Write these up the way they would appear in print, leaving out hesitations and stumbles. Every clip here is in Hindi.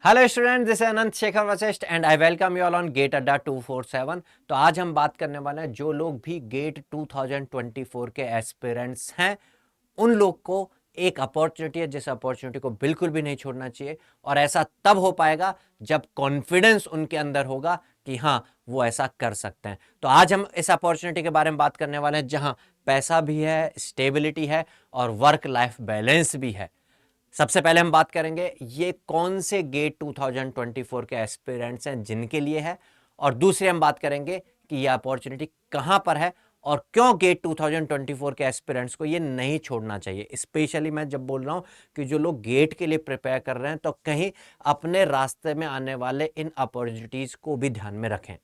हेलो स्टूडेंट, दिस है Anant Shekhar Vashisht and I welcome you all on GATE Adda 247। तो आज हम बात करने वाले हैं जो लोग भी गेट 2024 के एस्पिरेंट्स हैं उन लोग को एक अपॉर्चुनिटी है जिस अपॉर्चुनिटी को बिल्कुल भी नहीं छोड़ना चाहिए। और ऐसा तब हो पाएगा जब कॉन्फिडेंस उनके अंदर होगा कि हाँ वो ऐसा कर सकते हैं। तो आज हम इस अपॉर्चुनिटी के बारे में बात करने वाले हैं जहां पैसा भी है, स्टेबिलिटी है और वर्क लाइफ बैलेंस भी है। सबसे पहले हम बात करेंगे ये कौन से गेट 2024 के एस्पिरेंट्स हैं जिनके लिए है, और दूसरे हम बात करेंगे कि ये अपॉर्चुनिटी कहां पर है और क्यों गेट 2024 के एस्पिरेंट्स को ये नहीं छोड़ना चाहिए। स्पेशली मैं जब बोल रहा हूं कि जो लोग गेट के लिए प्रिपेयर कर रहे हैं तो कहीं अपने रास्ते में आने वाले इन अपॉर्चुनिटीज को भी ध्यान में रखें।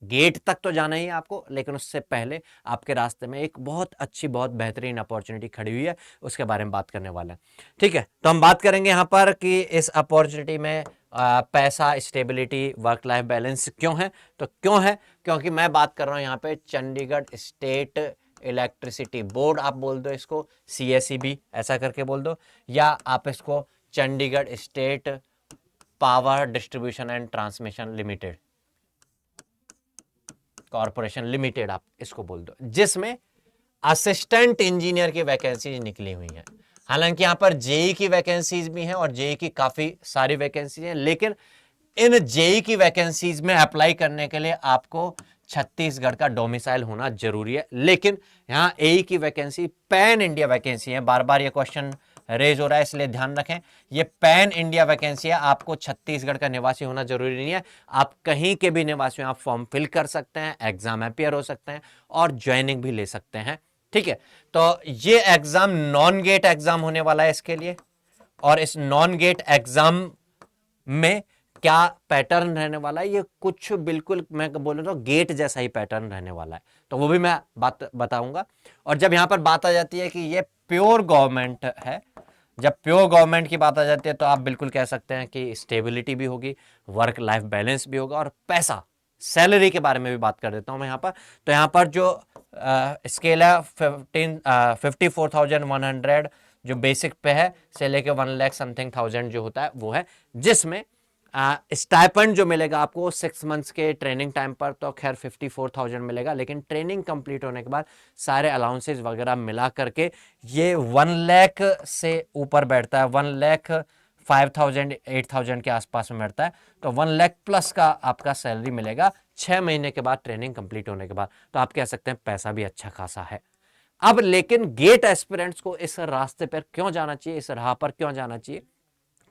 गेट तक तो जाना ही है आपको, लेकिन उससे पहले आपके रास्ते में एक बहुत अच्छी, बहुत बेहतरीन अपॉर्चुनिटी खड़ी हुई है, उसके बारे में बात करने वाले हैं। ठीक है, तो हम बात करेंगे यहां पर कि इस अपॉर्चुनिटी में पैसा, स्टेबिलिटी, वर्क लाइफ बैलेंस क्यों है। तो क्यों है, क्योंकि मैं बात कर रहा हूं यहां पे चंडीगढ़ स्टेट इलेक्ट्रिसिटी बोर्ड, आप बोल दो इसको CSEB ऐसा करके बोल दो, या आप इसको Chandigarh state power distribution and transmission limited corporation limited आप इसको बोल दो, जिसमें असिस्टेंट इंजीनियर की वैकेंसीज निकली हुई हैं। हालांकि यहां पर जेई की वैकेंसीज भी हैं और जेई की काफी सारी वैकेंसीज हैं, लेकिन इन जेई की वैकेंसीज में अप्लाई करने के लिए आपको छत्तीसगढ़ का डोमिसाइल होना जरूरी है। लेकिन यहां एई की वैकेंसी पैन इंडिया वैकेंसी है, बार बार ये क्वेश्चन रेज हो रहा है इसलिए ध्यान रखें, ये पैन इंडिया वैकेंसी है। आपको छत्तीसगढ़ का निवासी होना जरूरी नहीं है, आप कहीं के भी निवासी हैं, आप फॉर्म फिल कर सकते हैं, एग्जाम अपियर हो सकते हैं और ज्वाइनिंग भी ले सकते हैं। ठीक है, तो ये एग्जाम नॉन गेट एग्जाम होने वाला है इसके लिए, और इस नॉन गेट एग्जाम में क्या पैटर्न रहने वाला है, ये कुछ बिल्कुल मैं बोलूं तो गेट जैसा ही पैटर्न रहने वाला है, तो वो भी मैं बात बताऊंगा। और जब यहां पर बात आ जाती है कि ये प्योर गवर्नमेंट है, जब प्योर गवर्नमेंट की बात आ जाती है तो आप बिल्कुल कह सकते हैं कि स्टेबिलिटी भी होगी, वर्क लाइफ बैलेंस भी होगा और पैसा, सैलरी के बारे में भी बात कर देता हूं मैं यहां पर। तो यहां पर जो स्केल है 54,100 जो बेसिक पे है से लेके 1 लाख समथिंग थाउजेंड जो होता है वो है, जिसमें स्टाइपेंड जो मिलेगा आपको 6 मंथ्स के ट्रेनिंग टाइम पर तो खैर 54,000 मिलेगा, लेकिन ट्रेनिंग कंप्लीट होने के बाद सारे अलाउंसेस वगैरह मिला करके ये 1 लाख से ऊपर बैठता है, 1,05,000 8,000 के आसपास में बैठता है। तो 1 लाख प्लस का आपका सैलरी मिलेगा 6 महीने के बाद, ट्रेनिंग कंप्लीट होने के बाद। तो आप कह सकते हैं पैसा भी अच्छा खासा है। अब लेकिन गेट एस्पिरेंट्स को इस रास्ते पर क्यों जाना चाहिए, इस राह पर क्यों जाना चाहिए,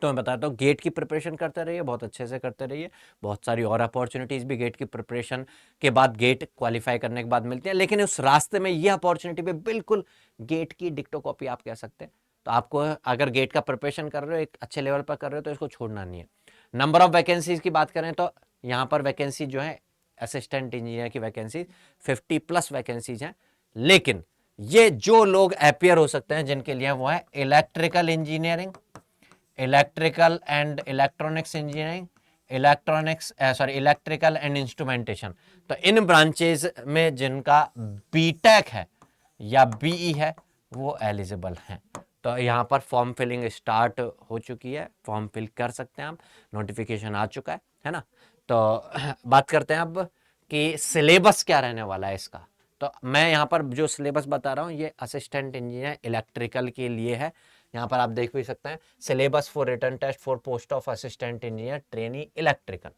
तो मैं बताता हूँ। गेट की प्रिपरेशन करते रहिए, बहुत अच्छे से करते रहिए, बहुत सारी और अपॉर्चुनिटीज भी गेट की प्रिपरेशन के बाद, गेट क्वालिफाई करने के बाद मिलती है, लेकिन उस रास्ते में ये अपॉर्चुनिटी भी बिल्कुल गेट की डिक्टो कॉपी आप कह सकते हैं। तो आपको अगर गेट का प्रिपरेशन कर रहे हो, एक अच्छे लेवल पर कर रहे हो, तो इसको छोड़ना नहीं है। नंबर ऑफ वैकेंसीज की बात करें तो यहाँ पर वैकेंसी जो है असिस्टेंट इंजीनियर की वैकेंसी 50+ वैकेंसीज हैं, लेकिन ये जो लोग अपियर हो सकते हैं जिनके लिए वो है electrical engineering, electrical and electronics engineering, electrical and instrumentation. तो इन ब्रांचेज में जिनका बीटेक है या बीई है वो एलिजिबल हैं। तो यहाँ पर फॉर्म फिलिंग स्टार्ट हो चुकी है, फॉर्म फिल कर सकते हैं आप, नोटिफिकेशन आ चुका है ना। तो बात करते हैं अब कि सिलेबस क्या रहने वाला है इसका। तो मैं यहाँ पर जो सिलेबस बता रहा हूँ ये असिस्टेंट इंजीनियर इलेक्ट्रिकल के लिए है। यहाँ पर आप देख भी सकते हैं syllabus for written test for post of assistant engineer trainee electrical,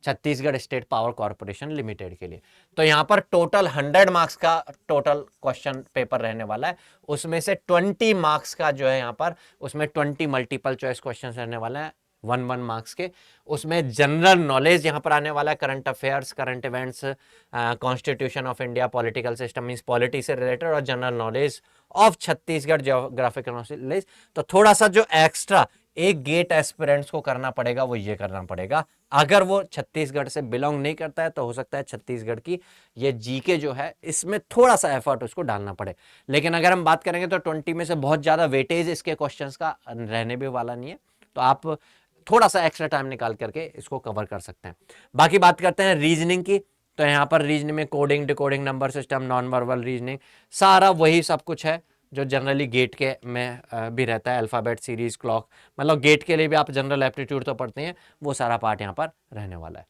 Chhattisgarh state power corporation limited के लिए। तो यहाँ पर टोटल 100 मार्क्स का टोटल क्वेश्चन पेपर रहने वाला है, उसमें से 20 मार्क्स का जो है यहाँ पर, उसमें 20 मल्टीपल चॉइस क्वेश्चन रहने वाला है 1 मार्क्स के। उसमें जनरल नॉलेज यहाँ पर आने वाला है, current affairs, current events, constitution of India, political system means polity से रिलेटेड, और general knowledge of Chhattisgarh, geographical knowledge. तो थोड़ा सा जो एक्स्ट्रा एक गेट एस्पिरेंट्स को करना पड़ेगा वो ये करना पड़ेगा, अगर वो छत्तीसगढ़ से बिलोंग नहीं करता है तो हो सकता है छत्तीसगढ़ की ये जीके जो है इसमें थोड़ा सा एफर्ट उसको डालना पड़े। लेकिन अगर हम बात करेंगे तो 20 में से बहुत ज्यादा वेटेज इसके क्वेश्चंस का रहने भी वाला नहीं है, तो आप थोड़ा सा एक्स्ट्रा टाइम निकाल करके इसको कवर कर सकते हैं। बाकी बात करते हैं रीजनिंग की। तो यहाँ पर रीजनिंग में coding, decoding, number system, non verbal reasoning, सारा वही सब कुछ है जो जनरली गेट के में भी रहता है, अल्फ़ाबेट सीरीज, क्लॉक, मतलब गेट के लिए भी आप जनरल एप्टीट्यूड तो पढ़ते हैं, वो सारा पार्ट यहाँ पर रहने वाला है।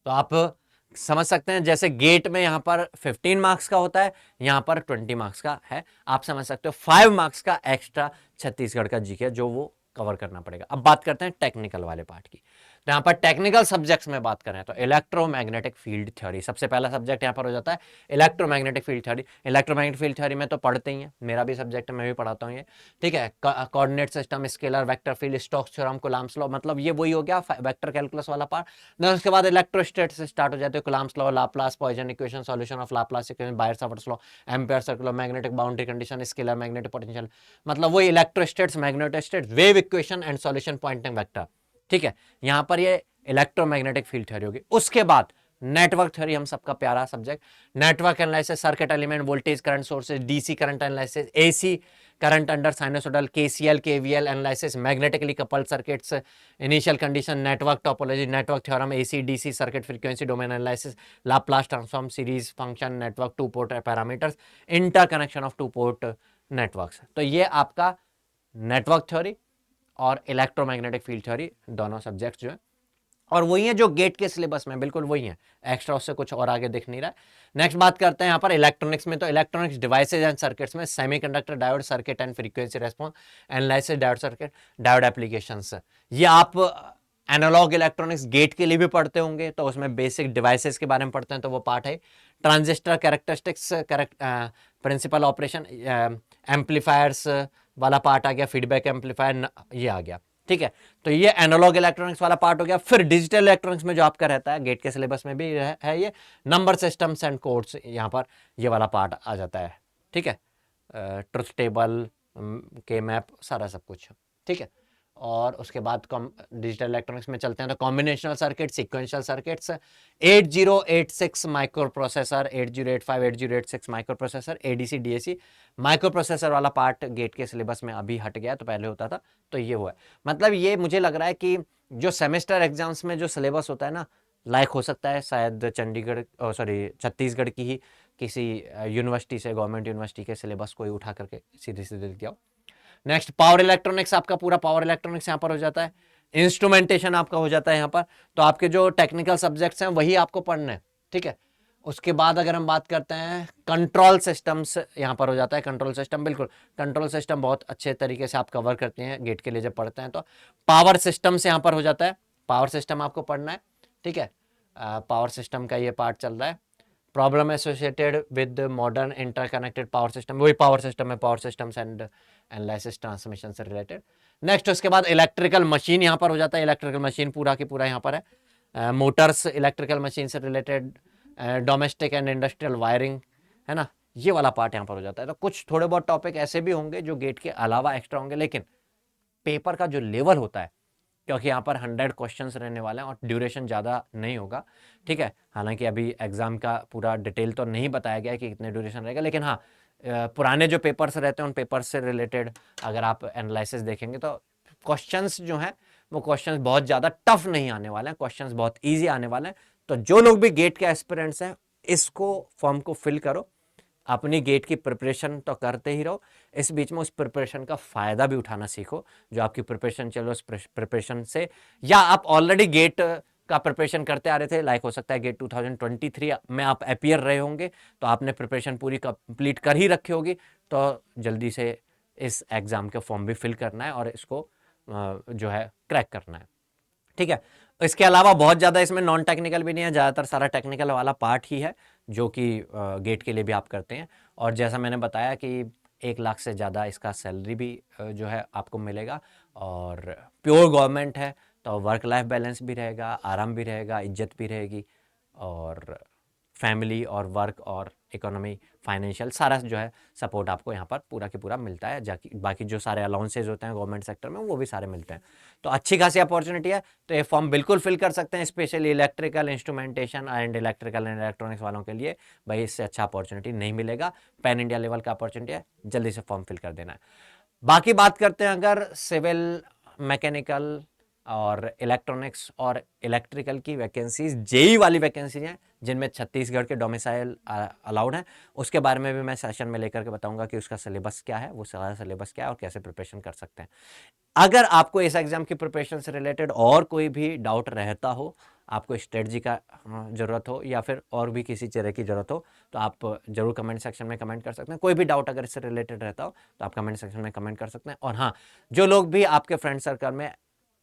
तो आप समझ सकते हैं जैसे गेट में यहाँ पर 15 मार्क्स का होता है, यहाँ पर 20 मार्क्स का है। आप समझ सकते हो 5 मार्क्स का एक्स्ट्रा छत्तीसगढ़ का जीके जो वो कवर करना पड़ेगा। अब बात करते हैं टेक्निकल वाले पार्ट की। तो यहाँ पर टेक्निकल सब्जेक्ट्स में बात करें तो इलेक्ट्रोमैग्नेटिक फील्ड थ्योरी सबसे पहला सब्जेक्ट यहाँ पर हो जाता है, electromagnetic field theory. Electromagnetic field theory में तो पढ़ते ही हैं, मेरा भी सब्जेक्ट है, मैं भी पढ़ाता हूँ ये, ठीक है। Coordinate system, scalar, vector field, Stokes theorem, Coulomb's law, मतलब ये वही हो गया वेक्टर कैलकुलस वाला पार्ट। देन उसके बाद इलेक्ट्रोस्टैटिक्स से स्टार्ट हो जाते हैं, Coulomb's law, Laplace Poisson equation, solution of Laplace equation, Biot Savart's law, Ampere circular magnetic boundary condition, scalar magnetic potential, मतलब वही electrostatics, magnetostatics, wave equation and solution Poynting vector, ठीक है। यहाँ पर ये इलेक्ट्रोमैग्नेटिक फील्ड थ्योरी होगी। उसके बाद नेटवर्क थ्योरी, हम सबका प्यारा subject, network analysis, circuit element, voltage current sources, DC current analysis, AC current under sinusoidal, KCL KVL analysis, magnetically coupled circuits, initial condition, network topology, network theorem, AC DC circuit, frequency domain analysis, Laplace transform, series function, network, two port parameters, interconnection of two port networks. तो ये आपका नेटवर्क थ्योरी और इलेक्ट्रोमैग्नेटिक फील्ड थ्योरी दोनों सब्जेक्ट जो है, और वही है जो गेट के सिलेबस में, बिल्कुल वही है, एक्स्ट्रा उससे कुछ और आगे दिख नहीं रहा है। नेक्स्ट बात करते हैं यहाँ पर इलेक्ट्रॉनिक्स में। तो इलेक्ट्रॉनिक्स डिवाइसेज एंड सर्किट्स में semiconductor, diode, circuit and frequency response, analysis, diode circuit, diode applications. ये आप एनालॉग इलेक्ट्रॉनिक्स गेट के लिए भी पढ़ते होंगे, तो उसमें बेसिक डिवाइसेस के बारे में पढ़ते हैं, तो वो पार्ट है। Transistor characteristics, principle operation, amplifiers वाला पार्ट आ गया, फीडबैक एम्पलीफायर ये आ गया, ठीक है। तो ये एनालॉग इलेक्ट्रॉनिक्स वाला पार्ट हो गया। फिर डिजिटल इलेक्ट्रॉनिक्स में जो आपका रहता है, गेट के सिलेबस में भी है ये, नंबर सिस्टम्स एंड कोड्स, यहाँ पर ये वाला पार्ट आ जाता है, ठीक है। ट्रुथ टेबल, के मैप, सारा सब कुछ, ठीक है। और उसके बाद डिजिटल इलेक्ट्रॉनिक्स में चलते हैं तो combinational circuit, sequential circuits, 8086 micro processor, 8085, 8086 micro processor, ADC, DAC, micro processor वाला पार्ट गेट के सिलेबस में अभी हट गया, तो पहले होता था, तो ये हुआ है। मतलब ये मुझे लग रहा है कि जो सेमेस्टर एग्जाम्स में जो सिलेबस होता है ना, लाइक हो सकता है शायद चंडीगढ़, सॉरी छत्तीसगढ़ की ही किसी यूनिवर्सिटी से, गवर्नमेंट यूनिवर्सिटी के सिलेबस को ही उठा करके सीधे सीधे दिया हो। नेक्स्ट पावर इलेक्ट्रॉनिक्स, आपका पूरा पावर इलेक्ट्रॉनिक्स यहाँ पर हो जाता है। इंस्ट्रूमेंटेशन आपका हो जाता है यहाँ पर। तो आपके जो टेक्निकल सब्जेक्ट्स हैं वही आपको पढ़ने हैं, ठीक है। उसके बाद अगर हम बात करते हैं कंट्रोल सिस्टम्स, यहाँ पर हो जाता है कंट्रोल सिस्टम। बिल्कुल, कंट्रोल सिस्टम बहुत अच्छे तरीके से आप कवर करते हैं गेट के लिए जब पढ़ते हैं। तो पावर सिस्टम से यहाँ पर हो जाता है, पावर सिस्टम आपको पढ़ना है, ठीक है। पावर सिस्टम का ये पार्ट चल रहा है। Problem associated with modern interconnected power system, वही पावर सिस्टम है, power systems and analysis transmission से रिलेटेड। नेक्स्ट उसके बाद इलेक्ट्रिकल मशीन यहाँ पर हो जाता है। इलेक्ट्रिकल मशीन पूरा की पूरा यहाँ पर है। मोटर्स इलेक्ट्रिकल मशीन से related, domestic and industrial wiring, है ना, ये वाला पार्ट यहाँ पर हो जाता है। तो कुछ थोड़े बहुत टॉपिक ऐसे भी होंगे जो गेट के अलावा एक्स्ट्रा होंगे, लेकिन पेपर का जो लेवल होता है, क्योंकि यहाँ पर 100 क्वेश्चंस रहने वाले हैं और ड्यूरेशन ज़्यादा नहीं होगा, ठीक है। हालांकि अभी एग्जाम का पूरा डिटेल तो नहीं बताया गया कि कितने ड्यूरेशन रहेगा, लेकिन हाँ, पुराने जो पेपर्स रहते हैं उन पेपर्स से रिलेटेड अगर आप एनालिसिस देखेंगे तो क्वेश्चंस जो हैं वो क्वेश्चंस बहुत ज़्यादा टफ नहीं आने वाले हैं, क्वेश्चंस बहुत ईजी आने वाले हैं। तो जो लोग भी गेट के एस्पिरेंट्स हैं, इसको फॉर्म को फिल करो, अपनी गेट की प्रिपरेशन तो करते ही रहो, इस बीच में उस प्रिपरेशन का फ़ायदा भी उठाना सीखो। जो आपकी प्रिपरेशन चलो उस प्रिपरेशन से, या आप ऑलरेडी गेट का प्रिपरेशन करते आ रहे थे, लाइक हो सकता है गेट 2023 में आप अपीयर रहे होंगे, तो आपने प्रिपरेशन पूरी कंप्लीट कर ही रखी होगी, तो जल्दी से इस एग्ज़ाम के फॉर्म भी फिल करना है और इसको जो है क्रैक करना है, ठीक है। इसके अलावा बहुत ज़्यादा इसमें नॉन टेक्निकल भी नहीं है, ज़्यादातर सारा टेक्निकल वाला पार्ट ही है जो कि गेट के लिए भी आप करते हैं। और जैसा मैंने बताया कि 1 लाख से ज़्यादा इसका सैलरी भी जो है आपको मिलेगा, और प्योर गवर्नमेंट है, तो वर्क लाइफ बैलेंस भी रहेगा, आराम भी रहेगा, इज्जत भी रहेगी, और फैमिली और वर्क और इकोनॉमी, फाइनेंशियल सारा जो है सपोर्ट आपको यहाँ पर पूरा की पूरा मिलता है। जाकि बाकी जो सारे अलाउंसेज होते हैं गवर्नमेंट सेक्टर में वो भी सारे मिलते हैं। तो अच्छी खासी अपॉर्चुनिटी है, तो ये फॉर्म बिल्कुल फिल कर सकते हैं, specially electrical instrumentation and electrical and electronics वालों के लिए। भाई इससे अच्छा अपॉर्चुनिटी नहीं मिलेगा, पैन इंडिया लेवल का अपॉर्चुनिटी है, जल्दी से फॉर्म फिल कर देना है। बाकी बात करते हैं अगर सिविल, मैकेनिकल, और इलेक्ट्रॉनिक्स और इलेक्ट्रिकल की वैकेंसीज जेई वाली वैकेंसीज हैं जिनमें छत्तीसगढ़ के डोमिसाइल अलाउड है, उसके बारे में भी मैं सेशन में लेकर के बताऊंगा कि उसका सिलेबस क्या है, वो सारा सिलेबस क्या है और कैसे प्रिपरेशन कर सकते हैं। अगर आपको इस एग्जाम की प्रिपरेशन से रिलेटेड और कोई भी डाउट रहता हो, आपको स्ट्रेटजी का जरूरत हो या फिर और भी किसी तरह की जरूरत हो, तो आप जरूर कमेंट सेक्शन में कमेंट कर सकते हैं। कोई भी डाउट अगर इससे रिलेटेड रहता हो तो आप कमेंट सेक्शन में कमेंट कर सकते हैं। और हाँ, जो लोग भी आपके फ्रेंड सर्कल में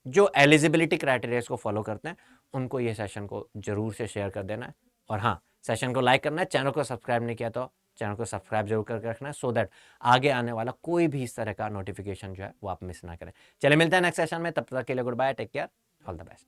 जो एलिजिबिलिटी क्राइटेरिया को फॉलो करते हैं, उनको ये सेशन को जरूर से शेयर कर देना है। और हाँ, सेशन को लाइक करना है, चैनल को सब्सक्राइब नहीं किया तो चैनल को सब्सक्राइब जरूर करके रखना है, सो दैट आगे आने वाला कोई भी इस तरह का नोटिफिकेशन जो है वो आप मिस ना करें। चलिए मिलते हैं नेक्स्ट सेशन में, तब तक के लिए goodbye, take care, all the best.